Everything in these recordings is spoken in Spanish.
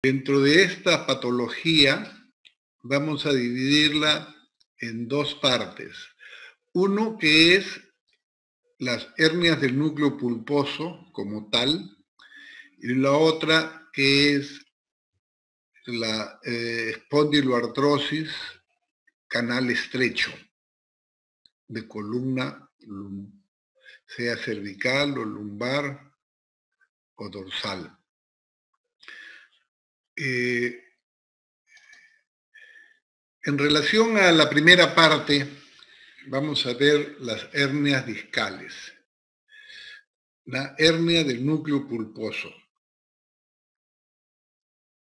Dentro de esta patología vamos a dividirla en dos partes. Uno que es las hernias del núcleo pulposo como tal, y la otra que es la espondiloartrosis canal estrecho de columna, sea cervical o lumbar o dorsal. En relación a la primera parte, vamos a ver las hernias discales. La hernia del núcleo pulposo.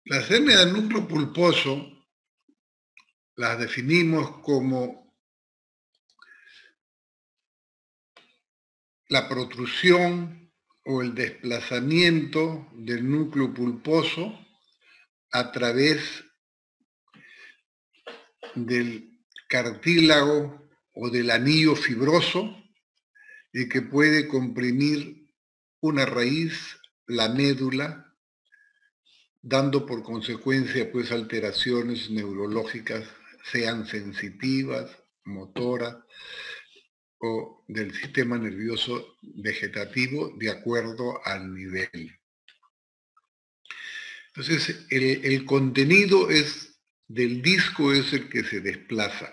Las hernias del núcleo pulposo las definimos como la protrusión o el desplazamiento del núcleo pulposo a través del cartílago o del anillo fibroso y que puede comprimir una raíz, la médula, dando por consecuencia pues alteraciones neurológicas, sean sensitivas, motoras o del sistema nervioso vegetativo de acuerdo al nivel. Entonces, el contenido del disco es el que se desplaza.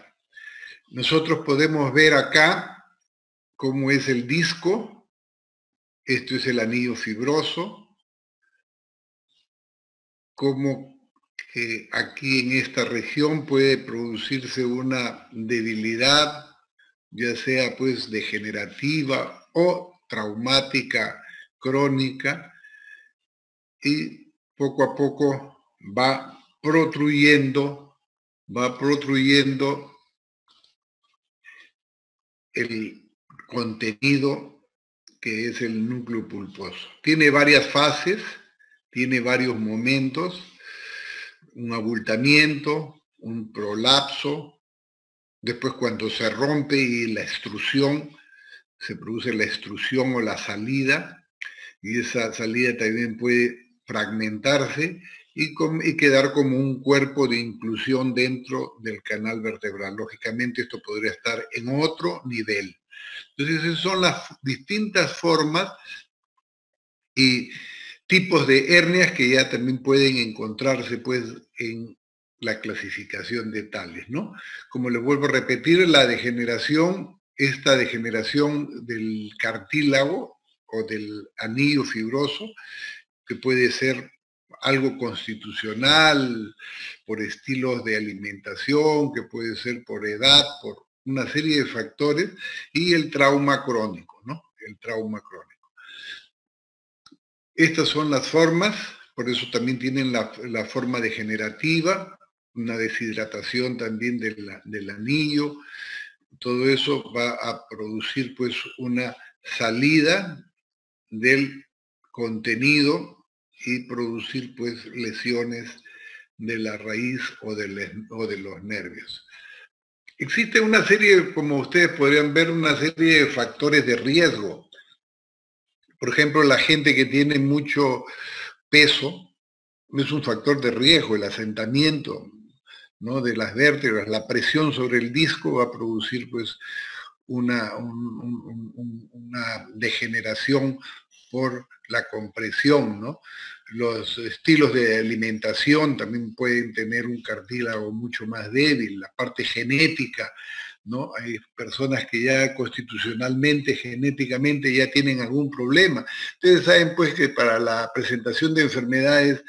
Nosotros podemos ver acá cómo es el disco. Esto es el anillo fibroso. Cómo aquí en esta región puede producirse una debilidad, ya sea pues degenerativa o traumática crónica, y poco a poco va protruyendo el contenido que es el núcleo pulposo. Tiene varias fases, tiene varios momentos, un abultamiento, un prolapso, después cuando se rompe y la extrusión, se produce la extrusión o la salida, y esa salida también puede fragmentarse y quedar como un cuerpo de inclusión dentro del canal vertebral. Lógicamente esto podría estar en otro nivel. Entonces esas son las distintas formas y tipos de hernias que ya también pueden encontrarse pues en la clasificación de tales, ¿no? Como les vuelvo a repetir, la degeneración, esta degeneración del cartílago o del anillo fibroso, que puede ser algo constitucional, por estilos de alimentación, que puede ser por edad, por una serie de factores, y el trauma crónico, ¿no? El trauma crónico. Estas son las formas, por eso también tienen la forma degenerativa, una deshidratación también del anillo. Todo eso va a producir pues una salida del contenido y producir pues lesiones de la raíz o de los nervios. Existe una serie, como ustedes podrían ver, una serie de factores de riesgo. Por ejemplo, la gente que tiene mucho peso es un factor de riesgo, el asentamiento, ¿no?, de las vértebras, la presión sobre el disco va a producir pues una degeneración por la compresión, ¿no? Los estilos de alimentación también pueden tener un cartílago mucho más débil, la parte genética, ¿no? Hay personas que ya constitucionalmente, genéticamente ya tienen algún problema. Ustedes saben pues que para la presentación de enfermedades,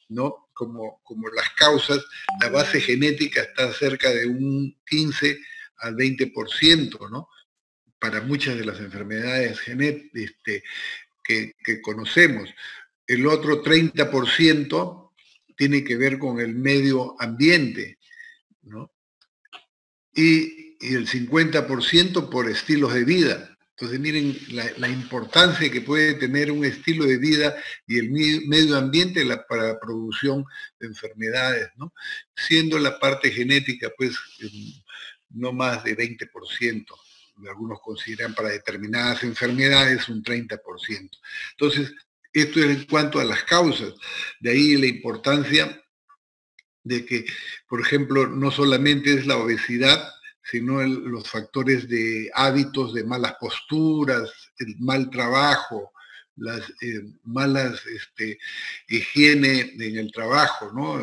¿no?, como las causas, la base genética está cerca de un 15 al 20%, ¿no? Para muchas de las enfermedades que conocemos. El otro 30% tiene que ver con el medio ambiente, ¿no? Y el 50% por estilos de vida. Entonces miren la importancia que puede tener un estilo de vida y el medio ambiente para la producción de enfermedades, ¿no? Siendo la parte genética pues no más de 20%. Algunos consideran para determinadas enfermedades un 30%. Entonces, Esto es en cuanto a las causas. De ahí la importancia de que, por ejemplo, no solamente es la obesidad, sino los factores de hábitos, de malas posturas, el mal trabajo, las malas higiene en el trabajo, ¿no?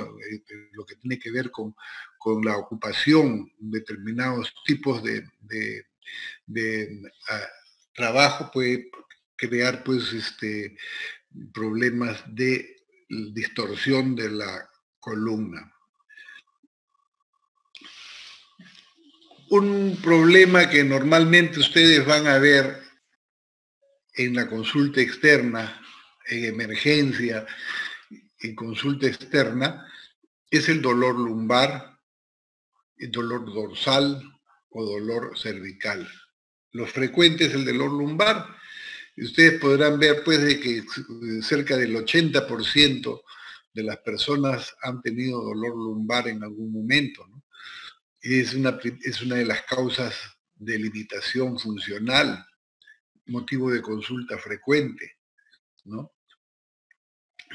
Lo que tiene que ver con la ocupación, determinados tipos de trabajo puede crear pues problemas de distorsión de la columna. Un problema que normalmente ustedes van a ver en la consulta externa, en emergencia, en consulta externa, es el dolor lumbar, el dolor dorsal o dolor cervical. Lo frecuente es el dolor lumbar. Y ustedes podrán ver pues de que cerca del 80% de las personas han tenido dolor lumbar en algún momento, ¿no? Es una de las causas de limitación funcional, motivo de consulta frecuente, ¿no?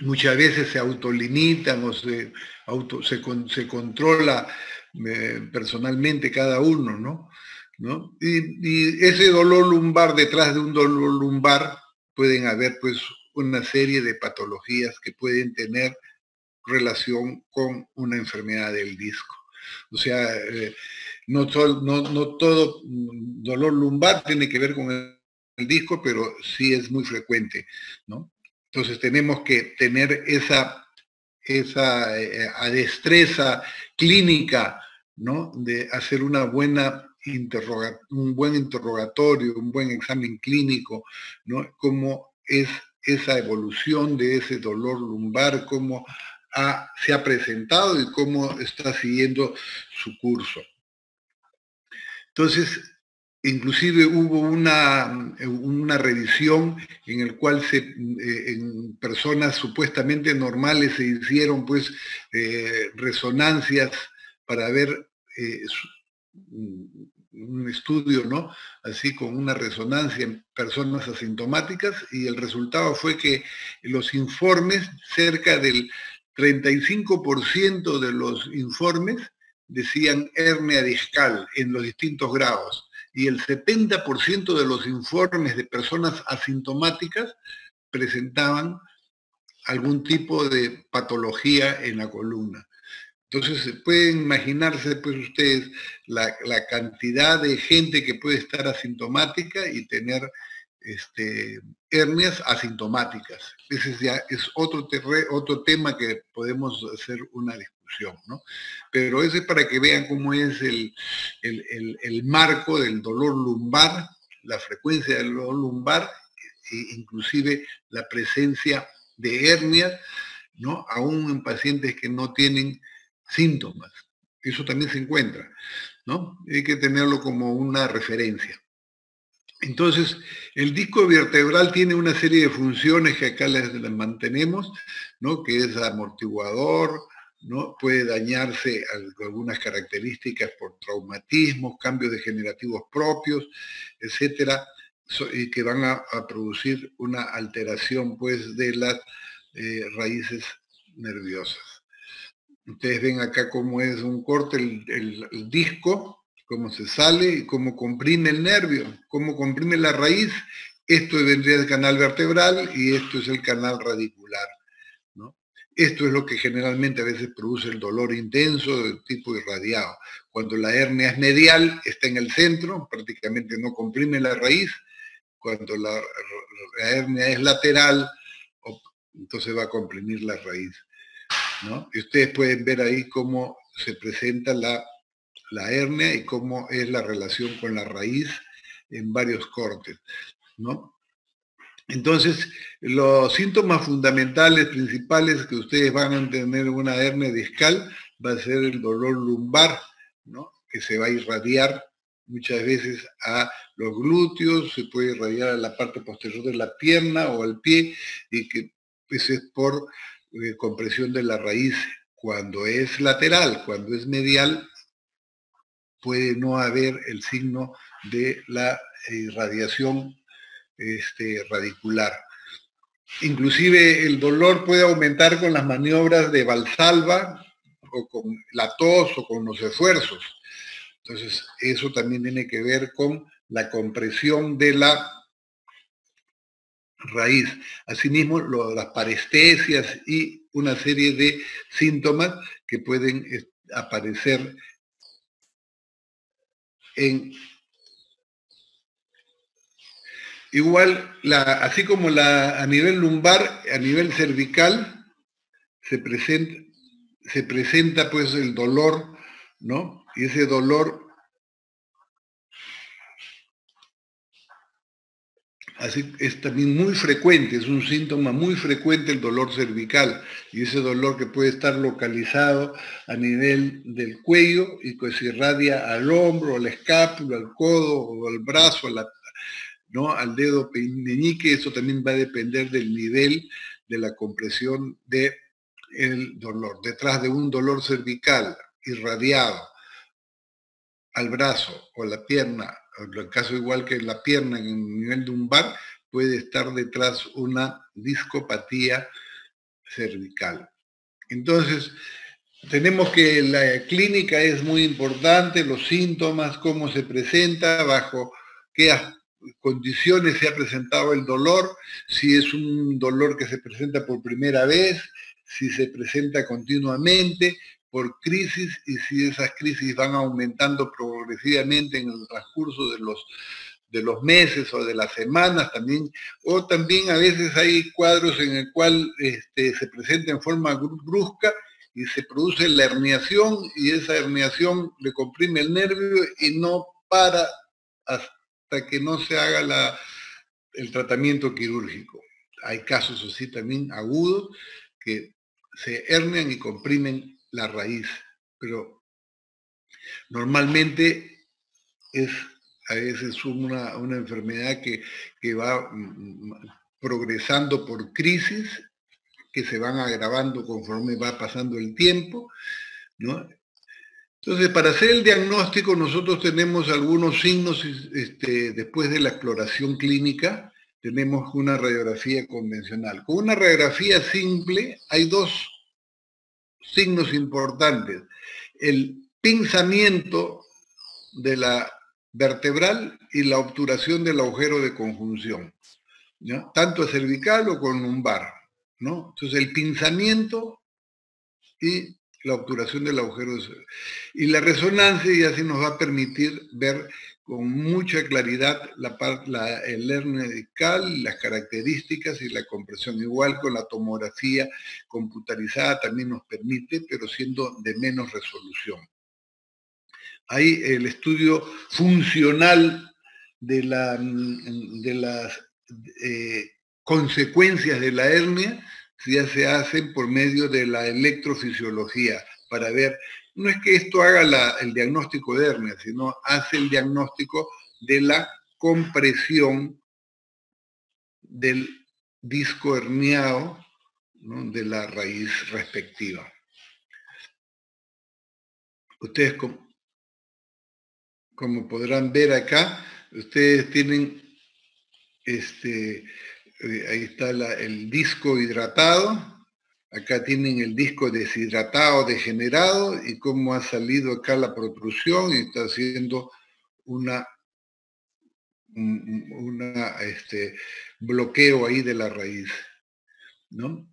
Muchas veces se autolimitan o se controla personalmente cada uno, ¿no? ¿No? Y ese dolor lumbar, detrás de un dolor lumbar, pueden haber pues una serie de patologías que pueden tener relación con una enfermedad del disco. O sea, no todo dolor lumbar tiene que ver con el disco, pero sí es muy frecuente, ¿no? Entonces tenemos que tener esa destreza clínica, ¿no? De hacer un buen interrogatorio, un buen examen clínico, ¿no? Cómo es esa evolución de ese dolor lumbar, cómo se ha presentado y cómo está siguiendo su curso. Entonces, inclusive hubo una revisión en el cual en personas supuestamente normales se hicieron pues resonancias para ver un estudio, ¿no? Así con una resonancia en personas asintomáticas, y el resultado fue que los informes, cerca del 35% de los informes decían hernia discal en los distintos grados, y el 70% de los informes de personas asintomáticas presentaban algún tipo de patología en la columna. Entonces, pueden imaginarse pues ustedes la cantidad de gente que puede estar asintomática y tener hernias asintomáticas. Ese ya es otro tema que podemos hacer una discusión, ¿no? Pero ese es para que vean cómo es el marco del dolor lumbar, la frecuencia del dolor lumbar, e inclusive la presencia de hernias, ¿no? Aún en pacientes que no tienen síntomas. Eso también se encuentra, ¿no? Hay que tenerlo como una referencia. Entonces, el disco vertebral tiene una serie de funciones que acá les mantenemos, ¿no? Que es amortiguador, ¿no? Puede dañarse algunas características por traumatismos, cambios degenerativos propios, etcétera, y que van a producir una alteración, pues, de las raíces nerviosas. Ustedes ven acá cómo es un corte el disco, cómo se sale y cómo comprime el nervio, cómo comprime la raíz. Esto vendría del canal vertebral y esto es el canal radicular, ¿no? Esto es lo que generalmente a veces produce el dolor intenso de tipo irradiado. Cuando la hernia es medial, está en el centro, prácticamente no comprime la raíz. Cuando la hernia es lateral, entonces va a comprimir la raíz, ¿no? Y ustedes pueden ver ahí cómo se presenta la hernia y cómo es la relación con la raíz en varios cortes, ¿no? Entonces, los síntomas fundamentales, principales que ustedes van a tener una hernia discal va a ser el dolor lumbar, ¿no? Que se va a irradiar muchas veces a los glúteos, se puede irradiar a la parte posterior de la pierna o al pie, y que pues, es por compresión de la raíz. Cuando es lateral, cuando es medial, puede no haber el signo de la irradiación radicular. Inclusive el dolor puede aumentar con las maniobras de Valsalva o con la tos o con los esfuerzos. Entonces, eso también tiene que ver con la compresión de la raíz. Asimismo, las parestesias y una serie de síntomas que pueden aparecer en... Igual, así como a nivel lumbar, a nivel cervical, se presenta pues el dolor, ¿no? Y ese dolor así es también muy frecuente, es un síntoma muy frecuente el dolor cervical, y ese dolor que puede estar localizado a nivel del cuello y que se irradia al hombro, a la escápula, al codo o al brazo, ¿no? Al dedo meñique. Eso también va a depender del nivel de la compresión del dolor. Detrás de un dolor cervical irradiado al brazo o la pierna, en el caso igual que la pierna en el nivel lumbar, puede estar detrás una discopatía cervical. Entonces, tenemos que la clínica es muy importante, los síntomas, cómo se presenta, bajo qué condiciones se ha presentado el dolor, si es un dolor que se presenta por primera vez, si se presenta continuamente, por crisis, y si esas crisis van aumentando progresivamente en el transcurso de los meses o de las semanas también, o también a veces hay cuadros en el cual se presenta en forma brusca y se produce la herniación, y esa herniación le comprime el nervio y no para hasta que no se haga el tratamiento quirúrgico. Hay casos así también agudos que se hernian y comprimen la raíz, pero normalmente es a veces una enfermedad que va progresando por crisis, que se van agravando conforme va pasando el tiempo, ¿no? Entonces, para hacer el diagnóstico, nosotros tenemos algunos signos después de la exploración clínica. Tenemos una radiografía convencional. Con una radiografía simple hay dos signos importantes. El pinzamiento de la vertebral y la obturación del agujero de conjunción, ¿no? Tanto cervical o con lumbar, ¿no? Entonces, el pinzamiento y la obturación del agujero y la resonancia ya sí nos va a permitir ver con mucha claridad el hernia discal, las características y la compresión. Igual con la tomografía computarizada también nos permite, pero siendo de menos resolución. Hay el estudio funcional de las consecuencias de la hernia, ya se hacen por medio de la electrofisiología, para ver, no es que esto haga el diagnóstico de hernia, sino hace el diagnóstico de la compresión del disco herniado, ¿no? De la raíz respectiva. Ustedes, como podrán ver acá, ustedes tienen ahí está el disco hidratado. Acá tienen el disco deshidratado, degenerado, y cómo ha salido acá la protrusión y está haciendo un bloqueo ahí de la raíz, ¿no?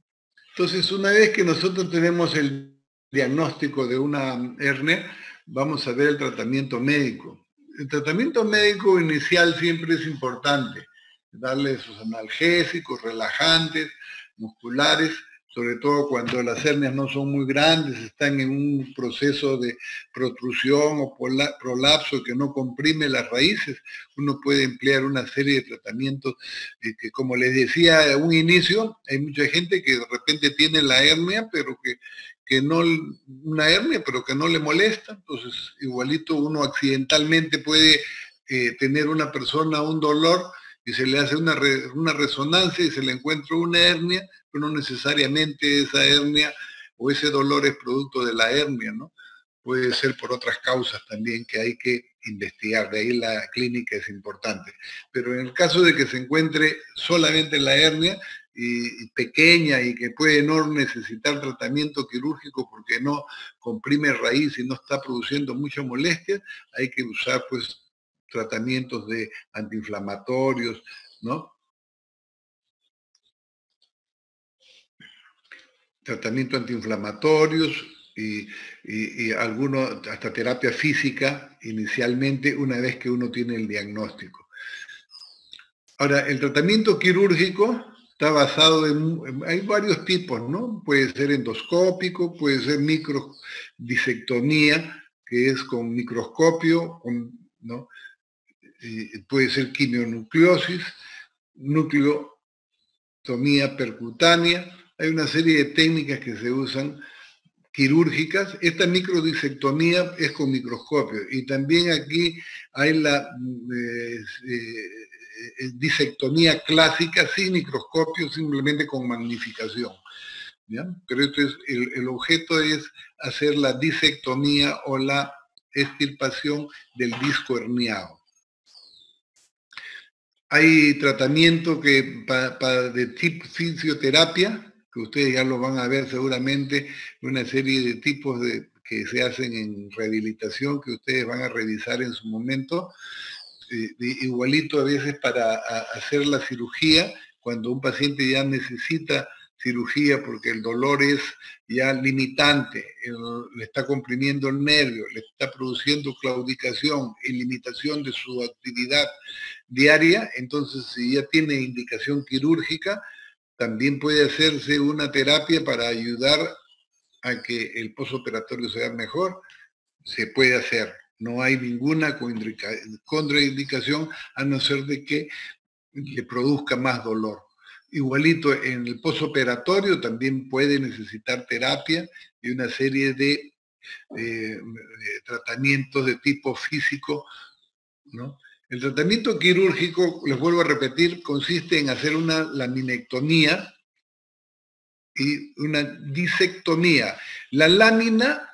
Entonces, una vez que nosotros tenemos el diagnóstico de una hernia, vamos a ver el tratamiento médico. El tratamiento médico inicial siempre es importante, darle sus analgésicos, relajantes, musculares, sobre todo cuando las hernias no son muy grandes, están en un proceso de protrusión o prolapso que no comprime las raíces. Uno puede emplear una serie de tratamientos que, como les decía a un inicio, hay mucha gente que de repente tiene la hernia, pero que no, una hernia, pero que no le molesta. Entonces, igualito uno accidentalmente puede tener una persona un dolor y se le hace una resonancia y se le encuentra una hernia, pero no necesariamente esa hernia o ese dolor es producto de la hernia, ¿no? Puede ser por otras causas también que hay que investigar, de ahí la clínica es importante. Pero en el caso de que se encuentre solamente la hernia, y pequeña y que puede no necesitar tratamiento quirúrgico porque no comprime raíz y no está produciendo mucha molestia, hay que usar pues tratamientos de antiinflamatorios, ¿no? Tratamiento antiinflamatorios y algunos, hasta terapia física inicialmente, una vez que uno tiene el diagnóstico. Ahora, el tratamiento quirúrgico está basado hay varios tipos, ¿no? Puede ser endoscópico, puede ser microdisectomía, que es con microscopio, ¿no? Puede ser quimionucleosis, nucleotomía percutánea. Hay una serie de técnicas que se usan quirúrgicas. Esta microdisectomía es con microscopio y también aquí hay la disectomía clásica sin microscopio, simplemente con magnificación. ¿Ya? Pero esto es, el objeto es hacer la disectomía o la extirpación del disco herniado. Hay tratamiento de tipo fisioterapia, que ustedes ya lo van a ver seguramente, una serie de tipos que se hacen en rehabilitación, que ustedes van a revisar en su momento. Igualito a veces para hacer la cirugía, cuando un paciente ya necesita cirugía porque el dolor es ya limitante, le está comprimiendo el nervio, le está produciendo claudicación y limitación de su actividad diaria, entonces si ya tiene indicación quirúrgica, también puede hacerse una terapia para ayudar a que el postoperatorio sea mejor, se puede hacer. No hay ninguna contraindicación a no ser de que le produzca más dolor. Igualito en el postoperatorio también puede necesitar terapia y una serie de tratamientos de tipo físico, ¿no? El tratamiento quirúrgico, les vuelvo a repetir, consiste en hacer una laminectomía y una disectomía. La lámina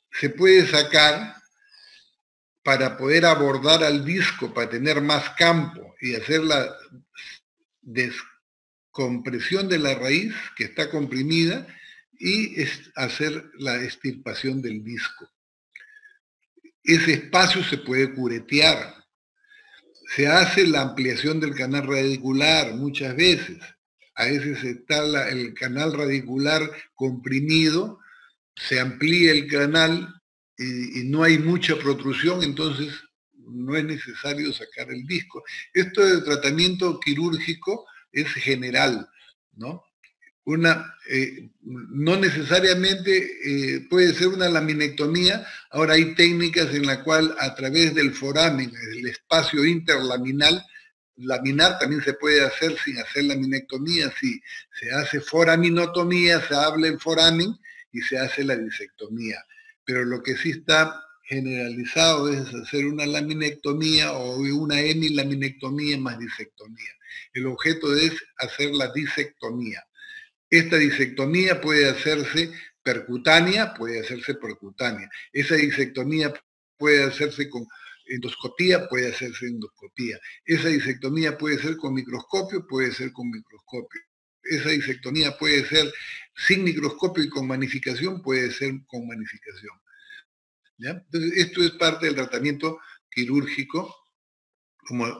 se puede sacar para poder abordar al disco, para tener más campo y hacer la descompresión de la raíz que está comprimida y hacer la extirpación del disco. Ese espacio se puede curetear. Se hace la ampliación del canal radicular muchas veces. A veces está el canal radicular comprimido, se amplía el canal y no hay mucha protrusión, entonces no es necesario sacar el disco. Esto de tratamiento quirúrgico es general, ¿no? No necesariamente puede ser una laminectomía. Ahora hay técnicas en la cual a través del foramen, el espacio interlaminal, laminar también se puede hacer sin hacer laminectomía. Si se hace foraminotomía, se abre el foramen y se hace la disectomía. Pero lo que sí está generalizado es hacer una laminectomía o una hemilaminectomía más disectomía. El objeto es hacer la disectomía. Esta disectomía puede hacerse percutánea, puede hacerse percutánea. Esa disectomía puede hacerse con endoscopía, puede hacerse endoscopía. Esa disectomía puede ser con microscopio, puede ser con microscopio. Esa disectomía puede ser sin microscopio y con magnificación, puede ser con magnificación. ¿Ya? Entonces, esto es parte del tratamiento quirúrgico.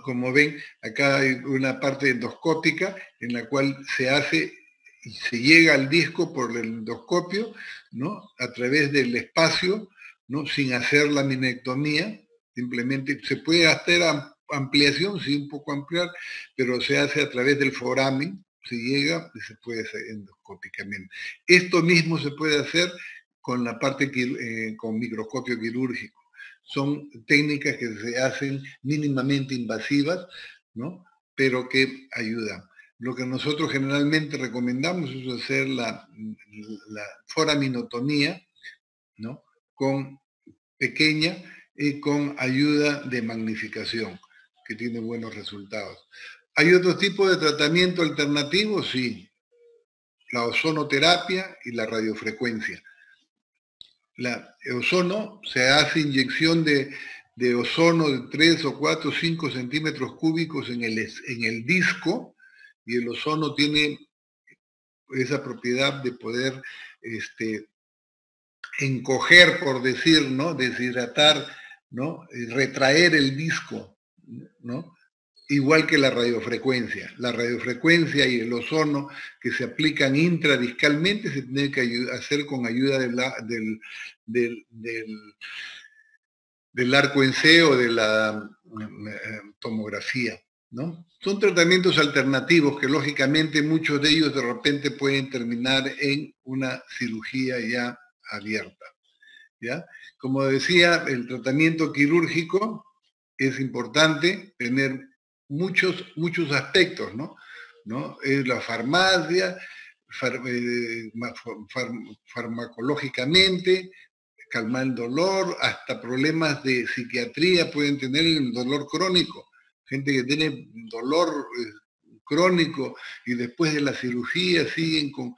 Como ven, acá hay una parte endoscópica en la cual se hace y se llega al disco por el endoscopio, ¿no? A través del espacio, ¿no? Sin hacer la laminectomía, simplemente se puede hacer ampliación, sí, un poco ampliar, pero se hace a través del foramen, se llega y se puede hacer endoscópicamente. Esto mismo se puede hacer con la parte con microscopio quirúrgico. Son técnicas que se hacen mínimamente invasivas, ¿no? Pero que ayudan. Lo que nosotros generalmente recomendamos es hacer la foraminotomía, ¿no? Con pequeña y con ayuda de magnificación, que tiene buenos resultados. ¿Hay otro tipo de tratamiento alternativo? Sí. La ozonoterapia y la radiofrecuencia. La ozono, se hace inyección de ozono de 3 o 4 o 5 centímetros cúbicos en el disco, y el ozono tiene esa propiedad de poder encoger, por decir, ¿no? Deshidratar, ¿no? Retraer el disco, ¿no? Igual que la radiofrecuencia. La radiofrecuencia y el ozono que se aplican intradiscalmente se tiene que hacer con ayuda del arco en C o de la tomografía, ¿no? Son tratamientos alternativos que lógicamente muchos de ellos de repente pueden terminar en una cirugía ya abierta, ¿ya? Como decía, el tratamiento quirúrgico es importante tener muchos aspectos, ¿no? Es la farmacia, farmacológicamente, calmar el dolor, hasta problemas de psiquiatría pueden tener el dolor crónico. Gente que tiene dolor crónico y después de la cirugía siguen con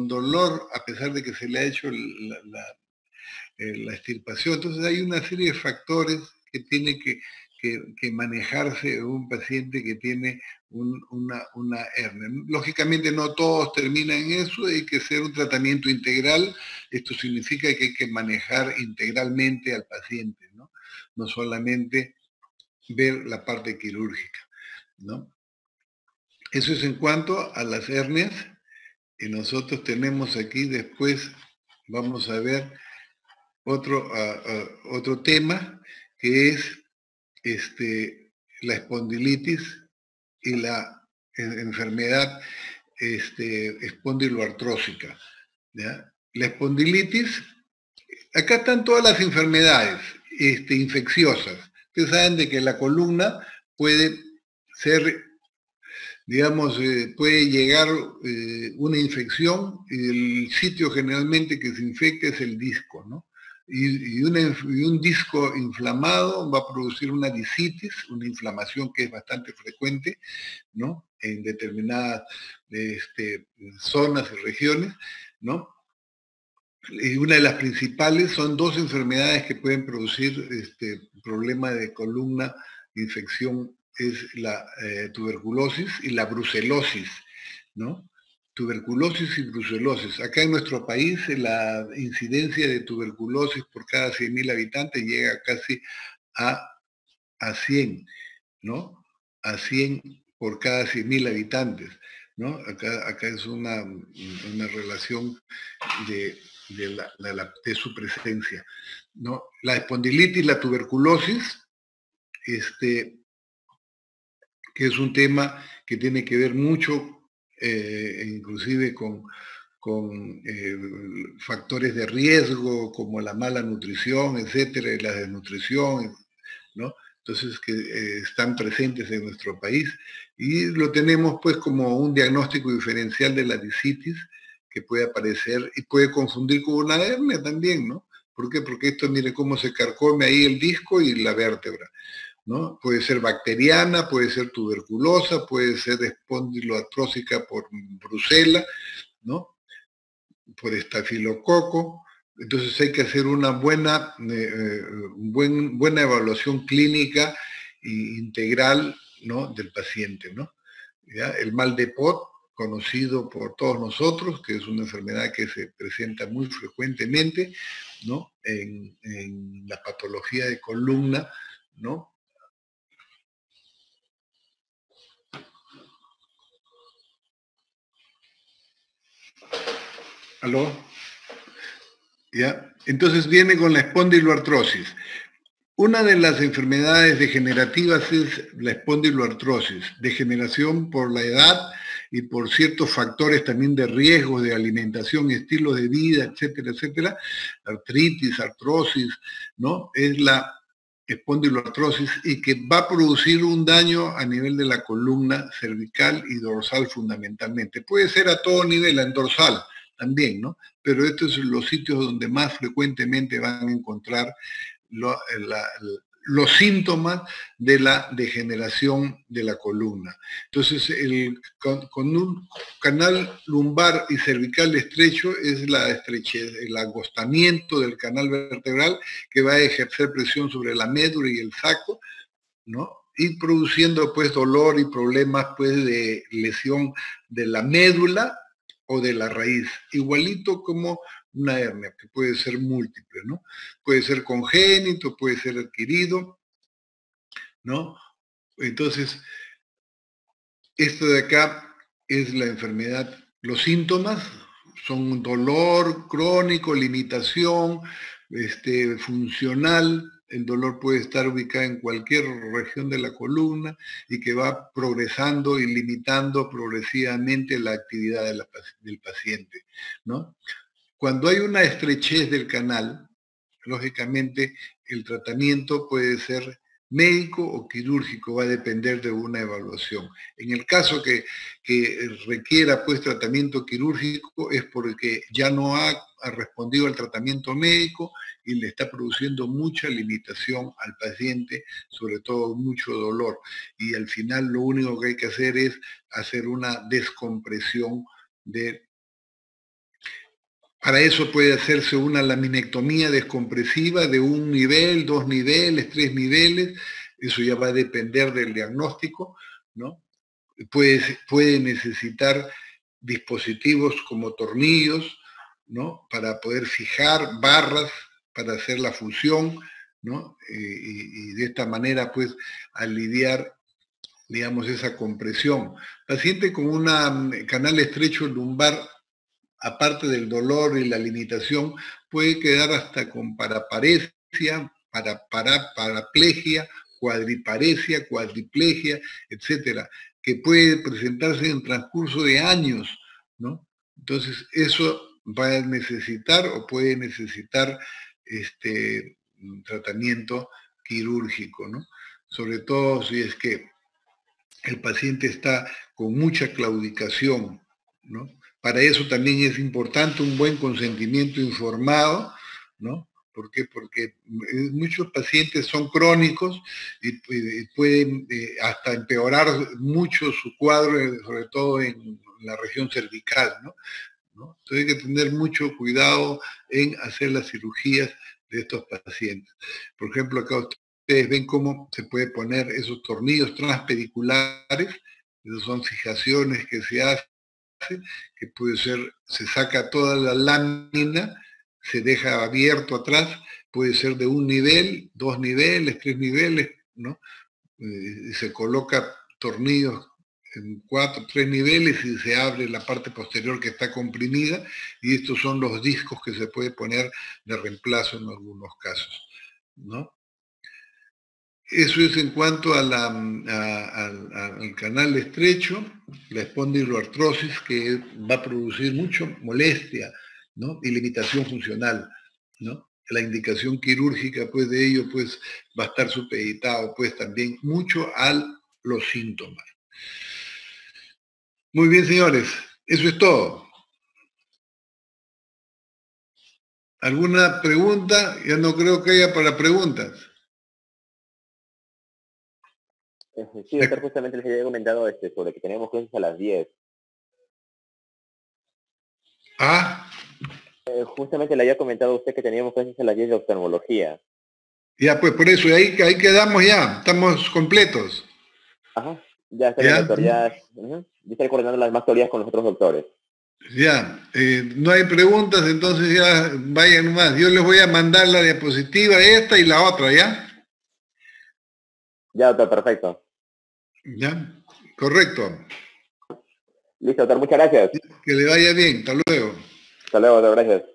dolor a pesar de que se le ha hecho la extirpación. Entonces hay una serie de factores que tiene que manejarse un paciente que tiene una hernia. Lógicamente no todos terminan en eso, hay que hacer un tratamiento integral. Esto significa que hay que manejar integralmente al paciente, ¿no? No solamente ver la parte quirúrgica, ¿no? Eso es en cuanto a las hernias. Y nosotros tenemos aquí después, vamos a ver otro tema, que es la espondilitis y la enfermedad espondiloartrósica, ¿ya? La espondilitis, acá están todas las enfermedades infecciosas. Ustedes saben de que la columna puede ser, digamos, puede llegar una infección y el sitio generalmente que se infecta es el disco, ¿no? Y un disco inflamado va a producir una disitis, una inflamación que es bastante frecuente, ¿no? En determinadas zonas y regiones, ¿no? Y una de las principales son dos enfermedades que pueden producir problema de columna, infección, es la tuberculosis y la brucelosis, ¿no? Tuberculosis y brucelosis. Acá en nuestro país la incidencia de tuberculosis por cada 100.000 habitantes llega casi a 100, ¿no? A 100 por cada 100.000 habitantes, ¿no? Acá es una relación de su presencia, ¿no? La espondilitis, la tuberculosis, que es un tema que tiene que ver mucho, inclusive con factores de riesgo como la mala nutrición, etcétera, y la desnutrición, ¿no? Entonces, que están presentes en nuestro país y lo tenemos pues como un diagnóstico diferencial de la disitis que puede aparecer y puede confundir con una hernia también, ¿no? ¿Por qué? Porque esto, mire cómo se carcome ahí el disco y la vértebra, ¿no? Puede ser bacteriana, puede ser tuberculosa, puede ser espondiloartrósica por brucela, ¿no? Por estafilococo. Entonces hay que hacer una buena evaluación clínica e integral, ¿no? Del paciente, ¿no? ¿Ya? El mal de Pot, conocido por todos nosotros, que es una enfermedad que se presenta muy frecuentemente, ¿no? En la patología de columna, ¿no? ¿Aló? ¿Ya? Entonces viene con la espondiloartrosis. Una de las enfermedades degenerativas es la espondiloartrosis, degeneración por la edad y por ciertos factores también de riesgo de alimentación, estilo de vida, etcétera, etcétera, artritis, artrosis, ¿no? Es la espondiloartrosis y que va a producir un daño a nivel de la columna cervical y dorsal fundamentalmente. Puede ser a todo nivel, en dorsal también, ¿no? Pero estos son los sitios donde más frecuentemente van a encontrar los síntomas de la degeneración de la columna. Entonces, con un canal lumbar y cervical estrecho es la estrechez, el agostamiento del canal vertebral que va a ejercer presión sobre la médula y el saco, ¿no? Y produciendo pues dolor y problemas pues de lesión de la médula o de la raíz, igualito como una hernia, que puede ser múltiple, ¿no? Puede ser congénito, puede ser adquirido, ¿no? Entonces, esto de acá es la enfermedad. Los síntomas son dolor crónico, limitación, funcional. El dolor puede estar ubicado en cualquier región de la columna y que va progresando y limitando progresivamente la actividad del paciente, ¿no? Cuando hay una estrechez del canal, lógicamente el tratamiento puede ser médico o quirúrgico, va a depender de una evaluación. En el caso que requiera pues tratamiento quirúrgico es porque ya no ha respondido al tratamiento médico y le está produciendo mucha limitación al paciente, sobre todo mucho dolor. Y al final lo único que hay que hacer es hacer una descompresión de... Para eso puede hacerse una laminectomía descompresiva de 1 nivel, 2 niveles, 3 niveles. Eso ya va a depender del diagnóstico, ¿no? Puede necesitar dispositivos como tornillos, ¿no? Para poder fijar barras, para hacer la fusión, ¿no? Y de esta manera, pues, aliviar, digamos, esa compresión. Paciente con un canal estrecho lumbar, aparte del dolor y la limitación, puede quedar hasta con paraparesia, paraplegia, cuadriparesia, cuadriplegia, etcétera, que puede presentarse en transcurso de años, ¿no? Entonces, eso va a necesitar o puede necesitar tratamiento quirúrgico, ¿no? Sobre todo si es que el paciente está con mucha claudicación, ¿no? Para eso también es importante un buen consentimiento informado, ¿no? ¿Por qué? Porque muchos pacientes son crónicos y pueden hasta empeorar mucho su cuadro, sobre todo en la región cervical, ¿no? Entonces hay que tener mucho cuidado en hacer las cirugías de estos pacientes. Por ejemplo, acá ustedes ven cómo se puede poner esos tornillos transpediculares, esas son fijaciones que se hacen, que puede ser, se saca toda la lámina, se deja abierto atrás, puede ser de 1 nivel, 2 niveles, 3 niveles, ¿no? Se coloca tornillos en 4, 3 niveles y se abre la parte posterior que está comprimida y estos son los discos que se puede poner de reemplazo en algunos casos, ¿no? Eso es en cuanto al canal estrecho, la espondiloartrosis, que va a producir mucha molestia, ¿no? Y limitación funcional, ¿no? La indicación quirúrgica, pues, de ello, pues, va a estar supeditado, pues, también mucho a los síntomas. Muy bien, señores, eso es todo. ¿Alguna pregunta? Ya no creo que haya para preguntas. Sí, doctor, justamente les había comentado sobre que teníamos clases a las 10. Ah. Justamente le había comentado a usted que teníamos clases a las 10 de oftalmología. Ya, pues por eso, ahí quedamos ya, estamos completos. Ajá, ya está bien, doctor, ya estoy coordinando las más teorías con los otros doctores. Ya, no hay preguntas, entonces ya vayan nomás. Yo les voy a mandar la diapositiva, esta y la otra, ¿ya? Ya, doctor, perfecto. Ya, correcto. Listo, doctor, muchas gracias. Que le vaya bien, hasta luego. Hasta luego, doctor, gracias.